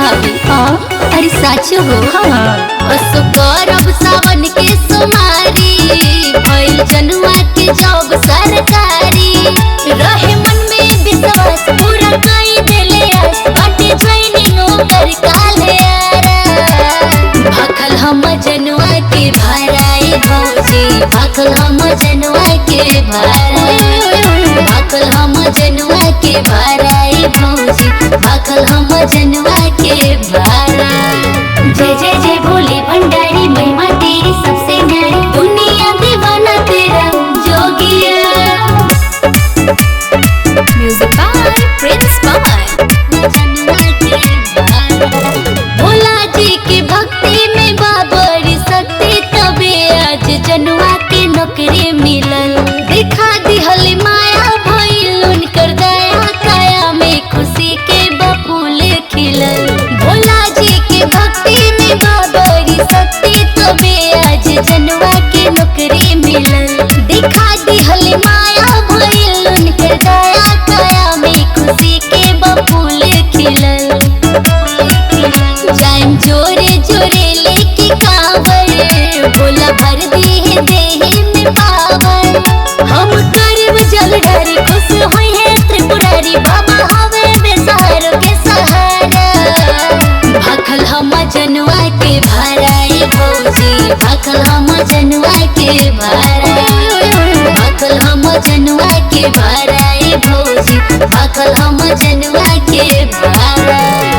भाभी। अरे साचो हो। बस करब सावन के सुमारी, भइल जनुआ के जॉब सरकारी, रहे मन में विश्वास पूरा कई देले आस, बाटे ट्रेनिंग ओकर काले आरा, भाखल हम जनुआ के भराए भौजी, भाखल हम जनुआ के भराए, भाखल हम जनुआ के भराए भौजी, भाखल हम जनुआ के भराए। जय जय जय भोले भंडारी, महिमा तेरी सबसे न्यारी, दुनिया दीवाना तेरा जोगिया। म्यूजिक बाय प्रिंस पवन। भोला जी की भक्ति में बाबरी शक्ति, तबे आज जनुआ के नौकरी मिलल, दिखा दिहल माया भइल उनकर दया, काया में खुशी के बफूल खिलल। भोला जी के भक्ति में बाबरी शक्ति, तबे आज जनुआ के नौकरी मिलल, दिखा दिहल माया भइल उनकर दया, काया में खुशी के बफूल खिलल। जाम जोरे जोरे लेके कांवर, भोला भर दी देहि में पावर, हम करब जल ढारी, खुश होई है त्रिपुरारी, बाबा हवे बेसहारों के सहारा, भाखल हम जनुआ के भराए भौजी, भाखल हम जनुआ के भराए, भाखल हम जनुआ के भराए भौजी, भाखल हम जनुआ के भराए।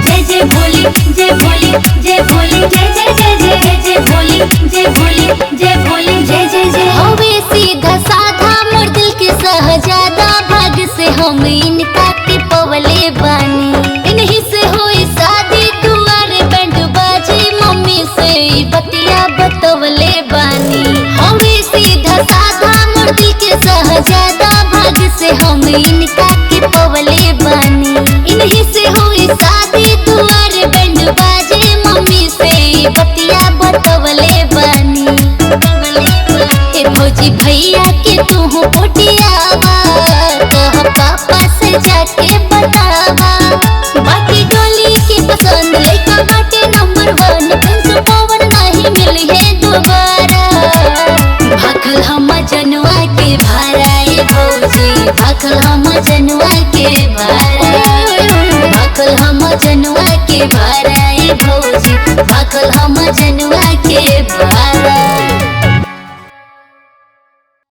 जय जय भोले जय भोले जय भोले, जय जय जय जय जय जय भोले, जय भोले जय भोले जय जय जय। हवे सीधा साधा मोर दिल के सहजादा, भाग से हम इनका के पवले बानी, इन्हीं से होई शादी, दुआरे बैंड बाजी, मम्मी से बतिया बतवले बानी। हवे सीधा साधा मोर दिल के सहजादा, भाग से हम इनका के पवले बानी, इन्हीं से होई शादी, दुआरे बैंड बाजे, मम्मी से बतिया बतवले बानी। ए भौजी भैया के तू पोटियावा, कह पापा से जाके बतावा, बाकी डोली की पसंद लइका बाटे नंबर 1, प्रिंस पवन नहीं मिली है दोबारा, भाखल हम जनुआ के भराए भौजी, भाखल हम जनुआ के भराए, भाखल हम जनुआ के भराए भौजी,